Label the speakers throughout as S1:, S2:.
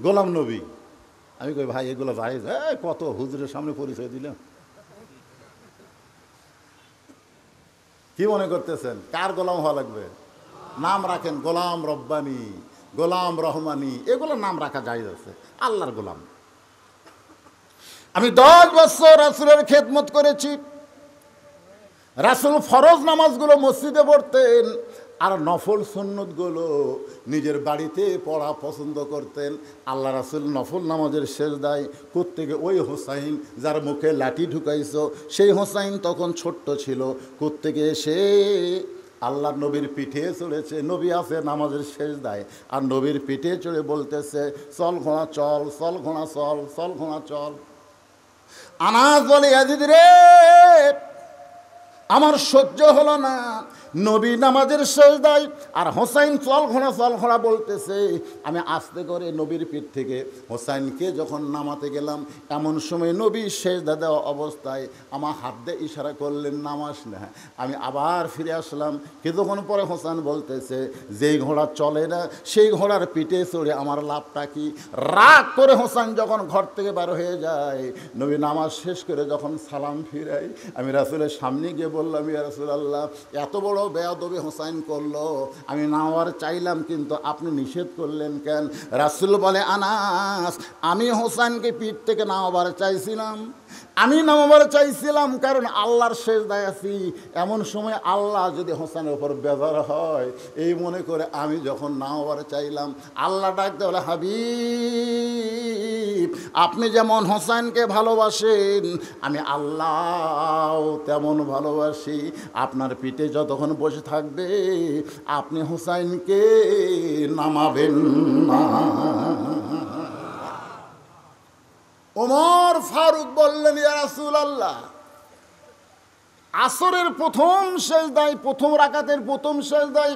S1: গোলাম নবী। আমি কই ভাই এগুলো জায়েজ? কত হুজুরের সামনে পরিচয় দিলাম। কি মনে করতেছেন কার গোলাম হওয়া লাগবে? নাম রাখেন গোলাম রব্বানি, গোলাম রহমানি, এগুলো নাম রাখা জায়েজ আছে। আল্লাহর গোলাম। আমি 10 বছর রাসূলের খেদমত করেছি। রাসূল ফরজ নামাজগুলো মসজিদে পড়তেন, আর নফল সুন্নতগুলো নিজের বাড়িতে পড়া পছন্দ করতেন। আল্লাহ রাসূল নফল নামাজের সেজদায় কোত্থেকে ওই হোসাইন যার মুখে লাঠি ঢুকাইছো, সেই হোসাইন তখন ছোট্ট ছিল, কোত্থেকে এসে আল্লাহ নবীর পিঠে চড়েছে। নবী আছে নামাজের সেজদায়, আর নবীর পিঠে চড়ে বলতেছে, চল ঘোড়া চল, চল ঘোড়া চল, চল ঘোড়া চল। আনাস বলে, ইয়াজিদ রে, আমার সহ্য হলো না। নবী নামাজের সেজদায় আর হোসাইন চল ঘোড়া বলতেছে। আমি আস্তে করে নবীর পিঠ থেকে হোসাইনকে যখন নামাতে গেলাম, এমন সময় নবী সেজদা দেওয়া অবস্থায় আমার হাত দিয়ে ইশারা করলেন নামাস না। আমি আবার ফিরে আসলাম। কিছুক্ষণ পরে হোসাইন বলতেছে, যেই ঘোড়া চলে না সেই ঘোড়ার পিঠে চড়ে আমার লাভটা কি? রাগ করে হোসাইন যখন ঘর থেকে বার হয়ে যায়, নবী নামাজ শেষ করে যখন সালাম ফিরাই, আমি রাসূলের সামনে গিয়ে বললাম, ইয়া রাসূলুল্লাহ, এত বড় বেয়াদবি হোসাইন করলো, আমি নামাবার চাইলাম কিন্তু আপনি নিষেধ করলেন কেন? রাসূল বলে, আনাস, আমি হোসাইনকে পিঠ থেকে নামাবার চাইছিলাম। আমি নামাবার চাইছিলাম কারণ আল্লাহর সেজদায় আছি। এমন সময় আল্লাহ যদি হোসেনের উপর বেজার হয়, এই মনে করে আমি যখন নামাবার চাইলাম, আল্লাহ ডাকতে বলে, হাবিব, আপনি যেমন হোসেনকে ভালোবাসেন, আমি আল্লাহ তেমন ভালোবাসি। আপনার পিঠে যতক্ষণ বসে থাকবে আপনি হোসেনকে নামাবেন না। ওমর ফারুক বললেন, ইয়া রাসূলুল্লাহ, আসরের প্রথম সেজদায়, প্রথম রাকাতের প্রথম সেজদায়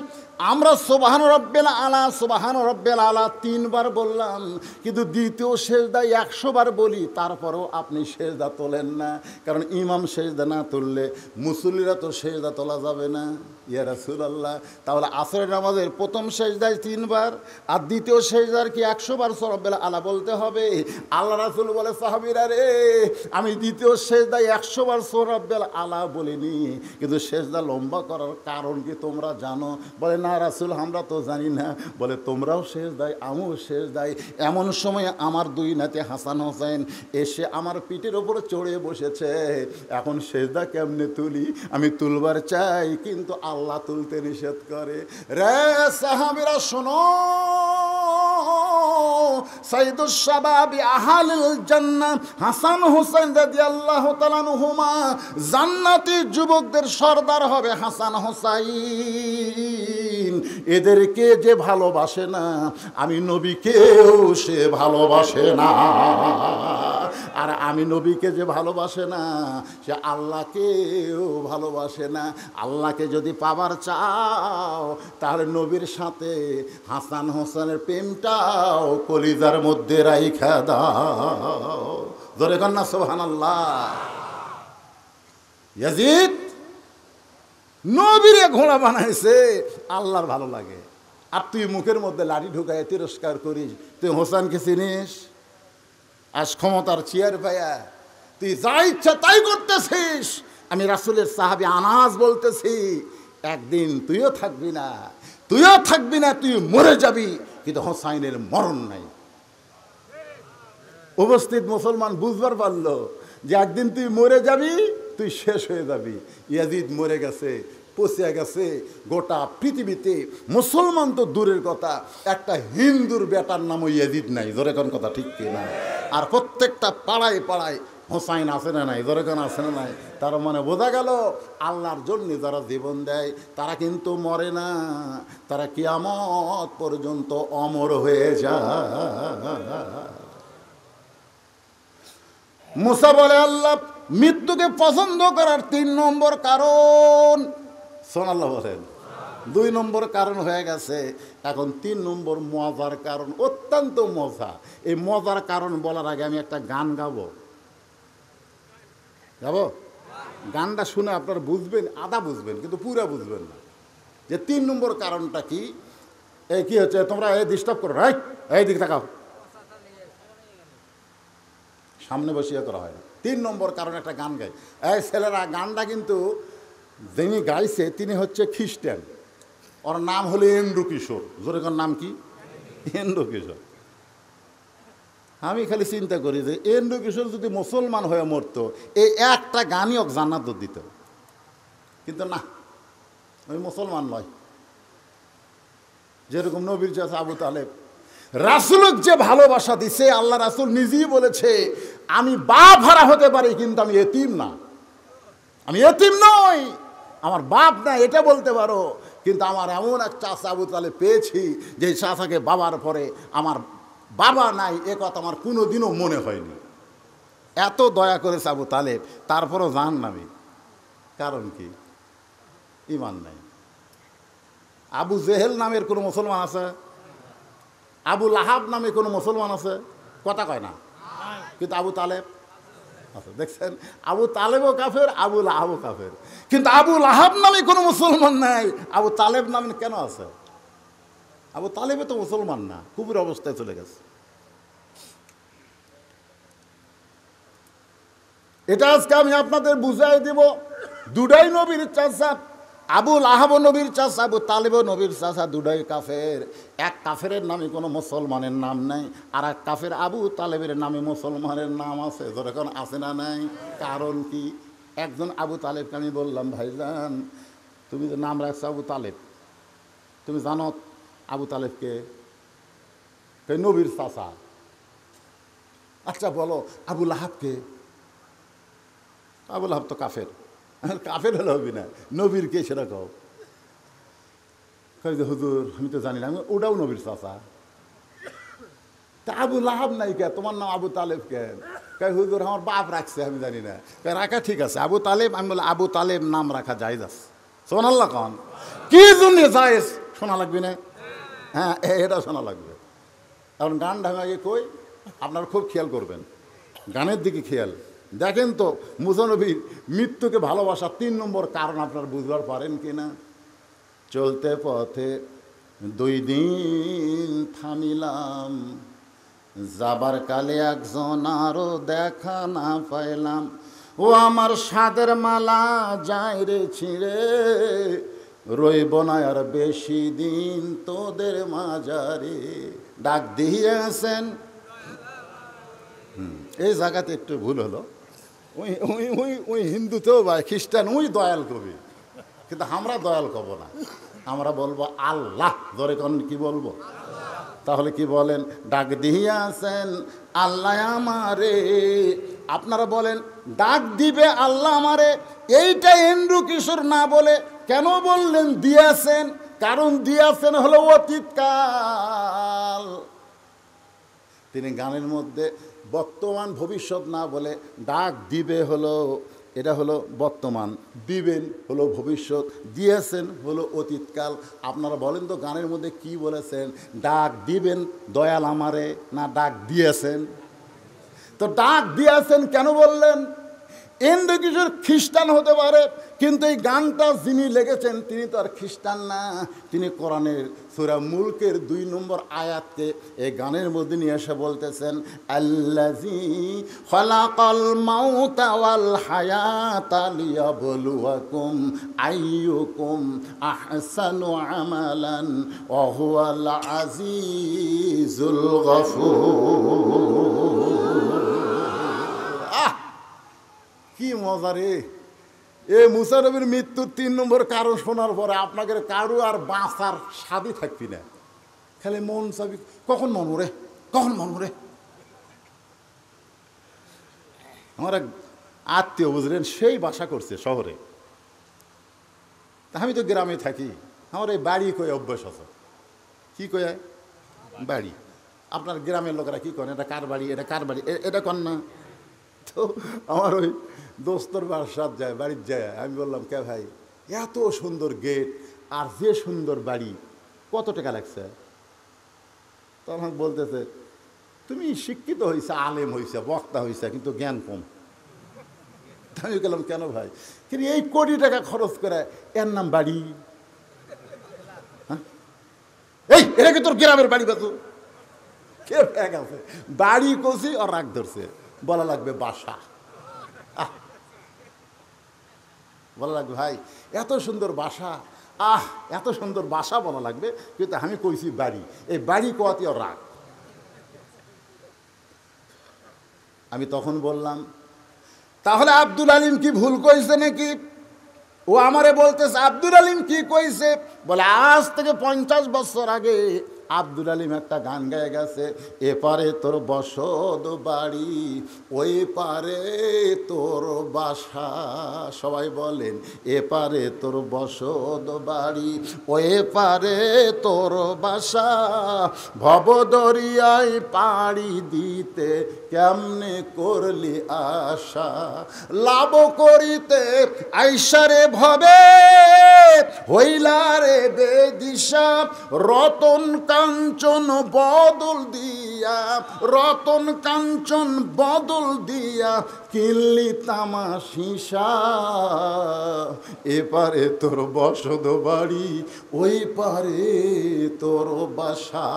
S1: আমরা সুবহান রাব্বিল আলা, সুবহান রাব্বিল আলা 3 বার বললাম, কিন্তু দ্বিতীয় সেজদায় 100 বার বলি, তারপরেও আপনি সেজদা তোলেন না। কারণ ইমাম সেজদা না তুললে মুসল্লিরা তো সেজদা তোলা যাবে না। ইয়া রাসূলুল্লাহ, তাহলে আসরের নামাজের প্রথম সেজদায় 3 বার, আর দ্বিতীয় সেজদার কি 100 বার সুবহান রাব্বিল আলা বলতে হবে? আল্লাহ রাসূল বলে, সাহাবীরা রে, আমি দ্বিতীয় সেজদায় 100 বার সুবহান রাব্বিল আলা বলিনি, কিন্তু সেজদা লম্বা করার কারণ কি তোমরা জানো? বলে, না রাসূল, আমরা তো জানি না। বলে, তোমরাও সেজদায়, আমিও সেজদায়। এমন সময় আমার 2 নাতি হাসান হোসেন এসে আমার পিঠের ওপরে চড়ে বসেছে। এখন সেজদা কেমনে তুলি? আমি তুলবার চাই, কিন্তু আল্লাহ তুলতে নিষেধ করে। রে সাহাবীরা শোনো, সাইয়্যিদুশ শাবাবি আহলিল জান্নাহ হাসান হোসেন রাদিয়াল্লাহু তাআলা আনহুমা, জান্নাতি যুবকদের সর্দার হবে হাসান হোসাইন। এদেরকে যে ভালোবাসে না, আমি নবীকেও সে ভালোবাসে না। আর আমি নবীকে যে ভালোবাসে না, সে আল্লাহকেও ভালোবাসে না। আল্লাহকে যদি পাবার চাও, তাহলে নবীর সাথে হাসান হোসেনের প্রেমটাও কলিজার মধ্যে রাইখা দাও। জোরে কন্যা সুবহানাল্লাহ। ইয়াজিদ নবীরে ঘোড়া বানাইছে, আল্লাহর ভালো লাগে। আর তুই মুখের মধ্যে লাঠি ঢুকায় তিরস্কার করিস। তুই হোসেনকে চিনিস? আজ ক্ষমতার চেয়ার পায়া তুই যা ইচ্ছা তাই করতেছিস। আমি রাসূলের সাহাবী আনাস বলতেছি, একদিন তুইও থাকবি না, তুই মরে যাবি, কিন্তু হোসাইনের মরণ নাই। উপস্থিত মুসলমান বুঝবার পারলো যে একদিন তুই মরে যাবি, তুই শেষ হয়ে যাবি। ইয়াজিদ মরে গেছে, পচে গেছে। গোটা পৃথিবীতে মুসলমান তো দূরের কথা, একটা হিন্দুর বেটার নামও ইয়াজিদ নাই। জোরে কোন কথা ঠিক কি না? আর প্রত্যেকটা পাড়ায় পাড়ায় হোসাইন আছে না নাই? জোরে কোন আছে না নাই? তার মানে বোঝা গেল, আল্লাহর জন্য যারা জীবন দেয় তারা কিন্তু মরে না, তারা কিয়ামত পর্যন্ত অমর হয়ে যায়। মুসা বলে, আল্লাহ মৃত্যুকে পছন্দ করার 3 নম্বর কারণ, সুবহানাল্লাহ বলেন, 2 নম্বর কারণ হয়ে গেছে, এখন 3 নম্বর মজার কারণ, অত্যন্ত মজা। এই মজার কারণ বলার আগে আমি একটা গান গাবো। গানটা শুনে আপনারা বুঝবেন, আধা বুঝবেন কিন্তু পুরা বুঝবেন না, যে 3 নম্বর কারণটা কি। এই কি হচ্ছে, তোমরা এই ডিস্টার্ব করো, এই দিকে তাকাও, সামনে বসিয়ে করা হয় না। 3 নম্বর কারণ একটা গান গায়। এই ছেলেরা, গানটা কিন্তু যিনি গাইছে তিনি হচ্ছে খ্রিস্টান, ওর নাম হলো এন্ড্রু কিশোর। জোরে কোন নাম কি? এন্ড্রু কিশোর। আমি খালি চিন্তা করি যে এন্ড্রু কিশোর যদি মুসলমান হয়ে মরতো, এই একটা গানই ওকে জান্নাত দিত, কিন্তু না, ওই মুসলমান নয়। যেরকম নবীর চাচা আবু তালেব রাসূলকে যে ভালোবাসা দিছে, আল্লাহ রাসূল নিজেই বলেছে আমি বাপ হারা হতে পারি কিন্তু আমি এতিম না, আমি এতিম নই, আমার বাপ না এটা বলতে পারো, কিন্তু আমার এমন এক চাচা আবু তালেব পেয়েছি যে চাচাকে বাবার পরে আমার বাবা নাই, এ কথা আমার কোনোদিনও মনে হয়নি। এত দয়া করেছে আবু তালেব, তারপরও জাহান্নামী। কারণ কি? ঈমান নাই। আবু জেহেল নামের কোনো মুসলমান আছে? আবু লাহাব নামে কোনো মুসলমান আছে? কথা কয় না, কিন্তু আবু তালেব আছে। দেখছেন, আবু তালেবও কাফের, আবু লাহাবও কাফের, কিন্তু আবু লাহাব নামে কোনো মুসলমান নাই। আবু তালেব নামে কেন আছে? আবু তালেবে তো মুসলমান না, কুফর অবস্থায় চলে গেছে। এটা আজকে আমি আপনাদের বুঝাই দিব। দুটাই নবীর চাচা, আবু লাহাবও নবীর চাচা, আবু তালেবও নবীর চাচা, দুটাই কাফের। এক কাফেরের নামে কোনো মুসলমানের নাম নাই, আর এক কাফের আবু তালেবের নামে মুসলমানের নাম আছে। যখন আছে না নাই? কারণ কি? একজন আবু তালেবকে আমি বললাম, ভাইজান তুমি যে নাম রাখছো আবু তালেব, তুমি জানো আবু তালেবকে? নবীর চাচা। আচ্ছা বলো আবু লাহাবকে? আবু লাহাব তো কাফের। কাফের হলে হবি না, নবীর কে সেটা কও। কই যে হুজুর আমি তো জানি না। আমি ওটাও নবীর চাচা। তা আবু লাহাব নাই কে? তোমার নাম আবু তালেব কে? কই হুজুর আমার বাপ রাখছে, আমি জানি না। রাখা ঠিক আছে, আবু তালেব। আমি বলে আবু তালেব নাম রাখা জায়েজ আছে। শোনাল্লা কন কি জন্য জায়েজ? শোনা লাগবে না? হ্যাঁ, এটা শোনা লাগবে। এখন গান ঢাঙ্গাকে কই, আপনারা খুব খেয়াল করবেন, গানের দিকে খেয়াল দেখেন তো। মুসানবীর মৃত্যুকে ভালোবাসা 3 নম্বর কারণ আপনারা বুঝবার পারেন কি না? চলতে পথে 2 দিন থামিলাম, যাবার কালে একজন আরো দেখা না পাইলাম। ও আমার সাদের মালা যায় রে ছিঁড়ে, রইব না আর বেশি দিন তোদের মাঝারে। ডাক দিয়েছেন। এই জায়গাতে একটু ভুল হলো। ওই ওই ওই ওই হিন্দুতেও বা খ্রিস্টান ওই দয়াল কবি, কিন্তু আমরা দয়াল কব না, আমরা বলবো আল্লাহ। ধরে কোন কি বলবো? তাহলে কি বলেন? ডাক দিয়েছেন আল্লাহ আমারে। আপনারা বলেন ডাক দিবে আল্লাহ আমারে, এইটা এন্ড্রু কিশোর না বলে কেন বললেন দিয়েছেন? কারণ দিয়েছেন হলো অতীতকাল। তিনি গানের মধ্যে বর্তমান ভবিষ্যৎ না বলে ডাক দিবে হলো, এটা হলো বর্তমান, দিবেন হলো ভবিষ্যৎ, দিয়েছেন হলো অতীতকাল। আপনারা বলেন তো গানের মধ্যে কি বলেছেন? ডাক দিবেন দয়াল আমারে, না ডাক দিয়েছেন? তো ডাক দিয়েছেন কেন বললেন? এন্ড্রু কিশোর খ্রিস্টান হতে পারে, কিন্তু এই গানটা যিনি লিখেছেন তিনি তো আর খ্রিস্টান না। তিনি কোরআনের সূরা মুলকের 2 নম্বর আয়াতকে এই গানের মধ্যে নিয়ে এসে বলতেছেন, আল্লাযী খালাকাল মাউতা ওয়াল হায়াতা লিয়াবলুয়াকুম আইয়ুকুম আহসানু আমালান ওয়া হুয়াল আজিজুল গফুর। কি মজা রে! এ মুসা নবীর মৃত্যুর 3 নম্বর কারণ শোনার পরে আপনাকে কারো আর বাঁচার স্বাদই থাকবি না, খালি মন চাবি কখন মনরে, কখন মনরে। আমার এক আত্মীয় বুঝলেন, সেই বাসা করছে শহরে, আমি তো গ্রামে থাকি। আমার এই বাড়ি কয়ে অভ্যাস আছে। কি কয়ে বাড়ি? আপনার গ্রামের লোকেরা কি করেন? এটা কার বাড়ি, এটা কার বাড়ি, এটা কন না। তো আমার ওই দোস্তর বাসার যায়, বাড়ির যায়। আমি বললাম কে ভাই, এত সুন্দর গেট আর যে সুন্দর বাড়ি, কত টাকা লাগছে? তখন বলতেছে তুমি শিক্ষিত হয়েছে, আলেম হয়েছে, বক্তা হয়েছে, কিন্তু জ্ঞান কম। আমি গেলাম কেন ভাই? কিন্তু এই কোটি টাকা খরচ করে এর নাম বাড়ি? হ্যাঁ, এই এটা কি তোর গ্রামের বাড়ি? বাতু কে ফ্যাক আছে? বাড়ি কষি আর রাগ ধরছে, বলা লাগবে বাসা। বলা লাগবে ভাই এত সুন্দর বাসা, এত সুন্দর বাসা বলা লাগবে, কিন্তু আমি কইছি বাড়ি। এই বাড়ি কোয়াতেও রাগ। আমি তখন বললাম, তাহলে আব্দুল আলিম কি ভুল কইছে নাকি? ও আমারে বলতেছে আব্দুল আলিম কি কইছে? বলে আজ থেকে 50 বছর আগে আব্দুল আলিম একটা গান গায়ে গেছে, এপারে তোর বসত বাড়ি, ওই পারে তোর বাসা। সবাই বলেন, এপারে তোর বসত বাড়ি, ওই পারে তোর বাসা, ভবদরিয়ায় পাড়ি দিতে কেমনে করলি আশা, লাভ করিতে আইসারে ভবে হইলারে বেদিশা, রতন কাঞ্চন বদল দিয়া, রতন কাঞ্চন বদল দিয়া কিনলি তামাশিসা, এপারে তোর বসত বাড়ি, ওই পারে তোর বাসা।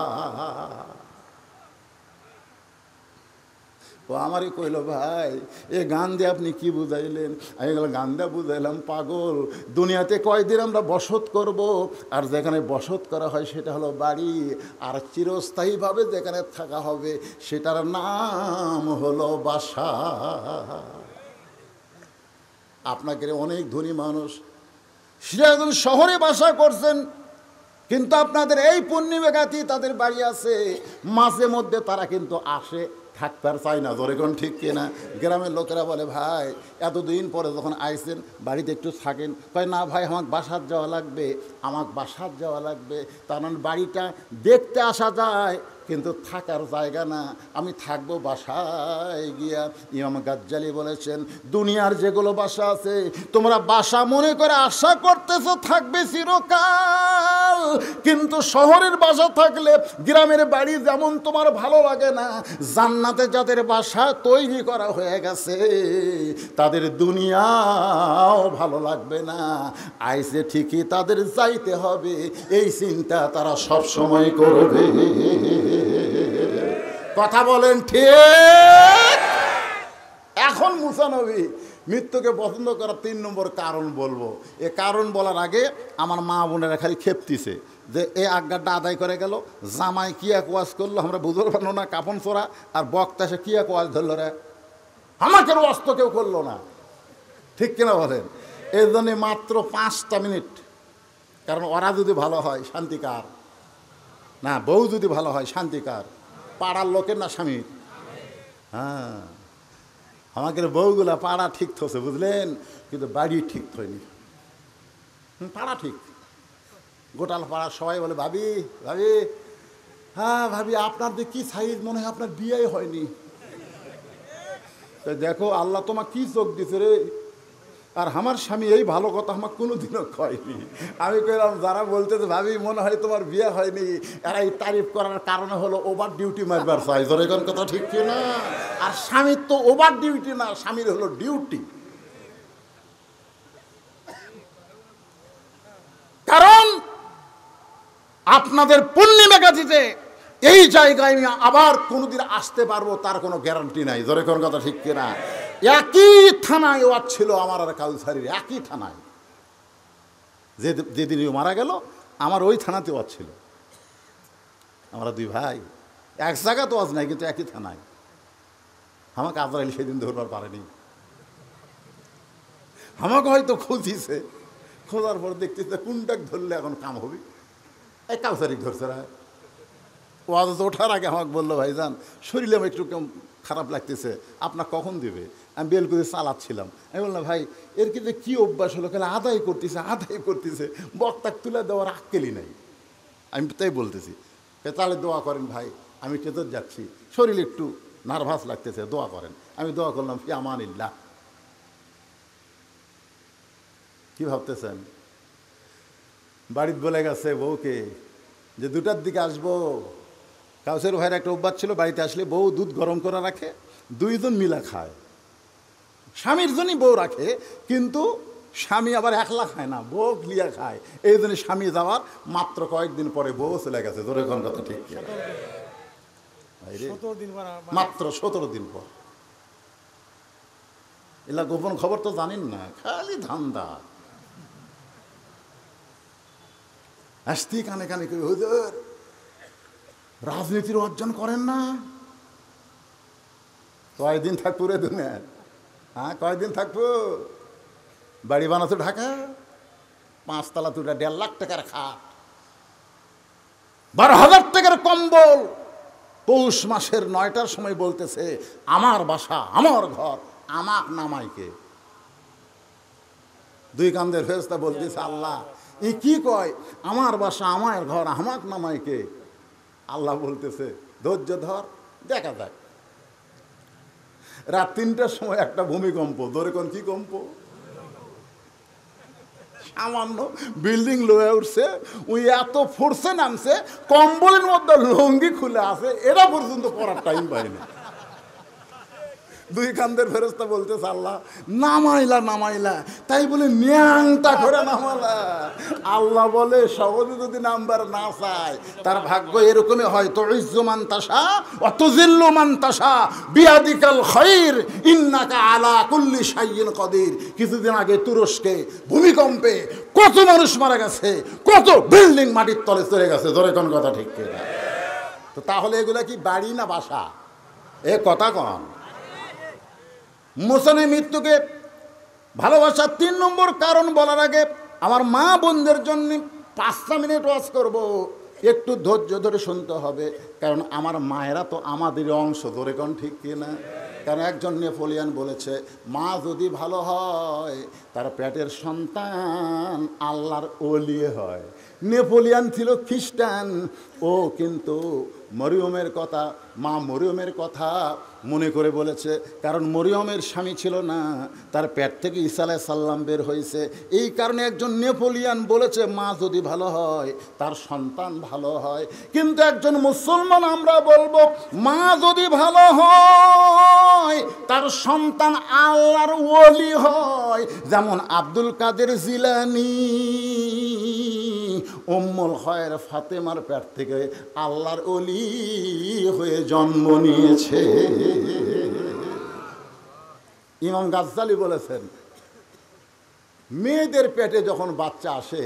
S1: ও আমারই কইল, ভাই এ গান দিয়ে আপনি কি বুঝাইলেন? আমি বললাম, গান দিয়ে বুঝাইলাম পাগল, দুনিয়াতে কয়দিন আমরা বসত করব, আর যেখানে বসত করা হয় সেটা হলো বাড়ি, আর চিরস্থায়ীভাবে যেখানে থাকা হবে সেটার নাম হলো বাসা। আপনাকে অনেক ধনী মানুষ সিরাজগঞ্জ শহরে বাসা করছেন, কিন্তু আপনাদের এই পূর্ণিমাগাতি তাদের বাড়ি আছে, মাঝে মধ্যে তারা কিন্তু আসে, থাকতে আর চাই না। ধরে কোন ঠিক কিনা? গ্রামের লোকেরা বলে, ভাই এতদিন পরে যখন আইছেন বাড়িতে একটু থাকেন। কয় না ভাই, আমাকে বাসার যাওয়া লাগবে, আমাকে বাসার যাওয়া লাগবে। তার মানে বাড়িটা দেখতে আসা যায়, কিন্তু থাকার জায়গা না। আমি থাকবো বাসায় গিয়া। ইমাম গাজ্জালি বলেছেন, দুনিয়ার যেগুলো বাসা আছে তোমরা বাসা মনে করে আশা করতেছো থাকবে চিরকাল, কিন্তু শহরের বাসা থাকলে, গ্রামের বাড়ি যেমন তোমার ভালো লাগে না, জান্নাতে যাদের বাসা তৈরি করা হয়ে গেছে তাদের দুনিয়াও ভালো লাগবে না। আইসে ঠিকই তাদের যাইতে হবে, এই চিন্তা তারা সব সময় করবে। কথা বলেন ঠিক? এখন মুসা নবী মৃত্যুকে পছন্দ করার 3 নম্বর কারণ বলবো। এ কারণ বলার আগে আমার মা বোনেরা খালি খেপতিছে যে এই আজ্ঞাটা আদায় করে গেল, জামাই কি এক ওয়াজ করলো, আমরা বুঝতে পারলো না, কাপন চোরা, আর বক্তা সে কি এক ওয়াজ ধরলো রে, আমাকে ওয়াজ তো কেউ করলো না। ঠিক কিনা বলেন? এই জন্যে মাত্র 5টা মিনিট, কারণ ওরা যদি ভালো হয় শান্তিকার না, বউ যদি ভালো হয় শান্তিকার, পাড়ার লোকের না স্বামীর। হ্যাঁ, আমাদের বউগুলা পাড়া ঠিক থছে, বুঝলেন, কিন্তু বাড়ি ঠিক হয়নি। পাড়া ঠিক, গোটাল পাড়া সবাই বলে, ভাবি ভাবি, হ্যাঁ ভাবি আপনার যে কী সাইজ, মনে হয় আপনার বিয়ে হয়নি। তো দেখো আল্লাহ তোমার কি চোখ দিছে রে। আর আমার স্বামী এই ভালো কথা আমার কোনোদিনও কয়নি। আমি কইলাম, যারা বলতেছে ভাবি মনে হয় তোমার বিয়ে হয়নি, এরা এই তারিফ করার কারণে হলো ওভার ডিউটি মারবার চাই। ধরে কোন কথা ঠিক কি না? আর স্বামীর তো ওভার ডিউটি না, স্বামীর হলো ডিউটি। কারণ আপনাদের পূর্ণিমাগাতিতে এই জায়গায় আমি আবার কোনোদিন আসতে পারবো তার কোনো গ্যারান্টি নাই। ধরে কোন কথা ঠিক কিনা? একই থানায় ওয়াজ ছিল আমার আর কাউসারির, একই থানায়। যেদিন মারা গেল আমার ওই থানাতে ওয়াজ ছিল। আমরা 2 ভাই, এক জায়গা তো ওয়াজ নাই, কিন্তু একই থানায়। আমাকে আজরাইল সেদিন ধরবার পারেনি, আমাকে হয়তো খুঁজিছে, খোঁজার পর দেখতেছে কোনটাক ধরলে এখন কাম হবে, এই কাউসারিক ধরছে না। ওয়াজ ওঠার আগে আমাকে বললো, ভাইজান শরীরে আমার একটু খারাপ লাগতেছে, আপনার কখন দেবে? আমি বেল করে চালাচ্ছিলাম। আমি বললাম, ভাই এর কিন্তু কী অভ্যাস হলো, কেন আদায় করতেছে, বক্তাক তুলে দেওয়ার আক্কেলই নাই। আমি তাই বলতেছি, তাহলে দোয়া করেন ভাই, আমি টেতর যাচ্ছি, শরীর একটু নার্ভাস লাগতেছে, দোয়া করেন। আমি দোয়া করলাম, ফি আমানিল্লাহ। কি ভাবতেছেন? বাড়িতে বলে গেছে বউকে যে 2টার দিকে আসবো। কাউসের ভাইয়ের একটা অভ্যাস ছিল, বাড়িতে আসলে বউ দুধ গরম করে রাখে, 2 জন মিলা খায়। স্বামীর জন্যই বউ রাখে, কিন্তু স্বামী আবার একলা খায় না, বউ লিয়া খায়। এই জন্য স্বামী যাওয়ার মাত্র কয়েকদিন পরে বউ চলে গেছে। ধরে কোন কথা ঠিক, মাত্র 17 দিন পর। এলা গোপন খবর তো জানেন না, খালি ধান্দা। আসতি কানে কানে কই, হুজুর রাজনীতির অর্জন করেন না, কয়দিন থাকবো রে দুনিয়া? হ্যাঁ, কয়দিন থাকবো? বাড়ি বানাতো ঢাকা, 5 তলা 2টা 1.5 লাখ টাকার খাট, 12,000 টাকার কম্বল। পৌষ মাসের 9টার সময় বলতেছে, আমার বাসা, আমার ঘর, আমাক নামাইকে। 2 কান্দের ফেরেশতা বলতেছে, আল্লাহ ই কি কয়, আমার বাসা, আমার ঘর, আমাক নামাইকে? আল্লাহ বলতেছে, ধৈর্য ধর, দেখা যাক। রাত 3টার সময় একটা ভূমিকম্প, ধরে কোন কি কম্প, সামান্য বিল্ডিং লয়ে উঠছে, ওই এত ফোর্সে নামছে, কম্বলের মধ্যে লুঙ্গি খুলে আছে, এটা পর্যন্ত পড়ার টাইম পায়নি। 2 কান্দের ফেরেশতা বলতেছে, আল্লাহ নামাইলা, তাই বলে ন্যাংটা করে নামালা? আল্লাহ বলে, সহজে যদি নাম্বার না চায়, তার ভাগ্য এরকমই হয়। তো ইজ্জু মান তাশা ওয়া তুযিল্লু মান তাশা বিয়াদিকাল খায়র ইন্নাকা আলা কুল্লি শাইইন কাদির। কিছুদিন আগে তুরস্কে ভূমিকম্পে কত মানুষ মারা গেছে, কত বিল্ডিং মাটির তলে চলে গেছে, ধরে কোন কথা ঠিক কিনা? তো তাহলে এগুলা কি বাড়ি না বাসা? এ কথা কন। মোসানের মৃত্যুকে ভালোবাসার 3 নম্বর কারণ বলার আগে আমার মা বোনদের জন্য 5টা মিনিট ওয়াজ করব, একটু ধৈর্য ধরে শুনতে হবে, কারণ আমার মায়েরা তো আমাদের অংশ, ধরে কোন ঠিক কিনা? কারণ একজন নেপোলিয়ান বলেছে, মা যদি ভালো হয় তার পেটের সন্তান আল্লাহর ওলি হয়। নেপোলিয়ান ছিল খ্রিস্টান, ও কিন্তু মরিয়মের কথা, মা মরিয়মের কথা মনে করে বলেছে, কারণ মরিয়মের স্বামী ছিল না, তার পেট থেকে ঈসা আলাইহিস সালাম বের হয়েছে। এই কারণে একজন নেপোলিয়ান বলেছে, মা যদি ভালো হয় তার সন্তান ভালো হয়। কিন্তু একজন মুসলমান আমরা বলবো, মা যদি ভালো হয় তার সন্তান আল্লাহর ওলি হয়। যেমন আব্দুল কাদের জিলানী উম্মুল খায়র ফাতেমার পেট থেকে আল্লাহর ওলি হয়ে জন্ম নিয়েছে। ইমাম গাজ্জালি বলেছেন, মেয়েদের পেটে যখন বাচ্চা আসে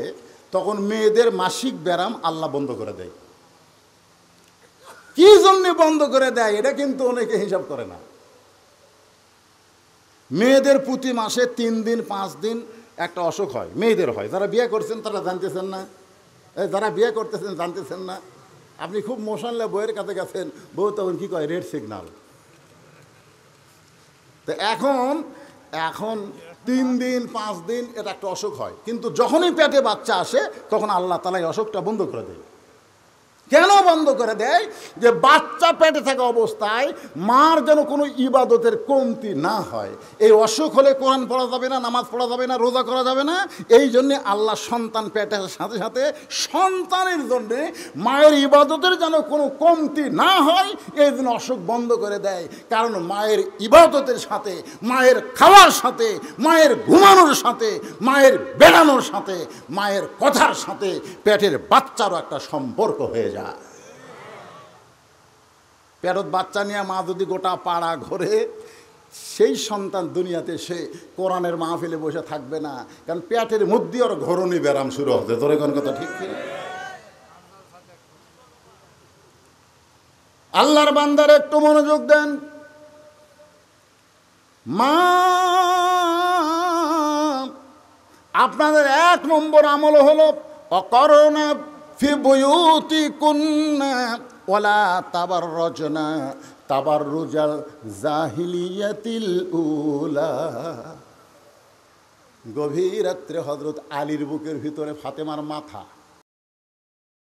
S1: তখন মেয়েদের মাসিক ব্যারাম আল্লাহ বন্ধ করে দেয়। কি জন্য বন্ধ করে দেয় এটা কিন্তু অনেকে হিসাব করে না। মেয়েদের প্রতি মাসে 3 দিন 5 দিন একটা অসুখ হয়, মেয়েদের হয়। যারা বিয়ে করছেন তারা জানতেছেন না, যারা বিয়ে করতেছেন জানতেছেন না। আপনি খুব মোশনলে বইয়ের কাছে গেছেন, বউ তখন কী কয়, রেড সিগন্যাল। তো এখন 3 দিন 5 দিন এটা একটা অসুখ হয়, কিন্তু যখনই পেটে বাচ্চা আসে তখন আল্লাহ তাআলা এই অসুখটা বন্ধ করে দেয়। কেন বন্ধ করে দেয়? যে বাচ্চা পেটে থাকা অবস্থায় মার যেন কোনো ইবাদতের কমতি না হয়। এই অসুখ হলে কোরআন পড়া যাবে না, নামাজ পড়া যাবে না, রোজা করা যাবে না। এই জন্যে আল্লাহ সন্তান পেটে আসার সাথে সাথে সন্তানের জন্যে মায়ের ইবাদতের যেন কোনো কমতি না হয়, এই জন্য অসুখ বন্ধ করে দেয়। কারণ মায়ের ইবাদতের সাথে, মায়ের খাওয়ার সাথে, মায়ের ঘুমানোর সাথে, মায়ের বেড়ানোর সাথে, মায়ের কথার সাথে পেটের বাচ্চারও একটা সম্পর্ক হয়ে যায়। পেটত বাচ্চা নিয়ে মা যদি গোটা পাড়া ঘোরে, সেই সন্তান দুনিয়াতে সে কোরআনের মাহফিলে বসে থাকবে না, কারণ পেটের মধ্যে ওর ঘরণী ব্যারাম শুরু হতে। তোর কোন কথা ঠিক কিনা? আল্লাহর বান্দার একটু মনোযোগ দেন। মা আপনাদের 1 নম্বর আমল হলো, অকরনা ফি বুয়ুতিকুন্না ওয়ালা তাবাররুজনা তাবাররুজাল জাহিলিয়াতিল উলা। গভীর রাত্রে হযরত আলীর বুকের ভিতরে ফাতেমার মাথা,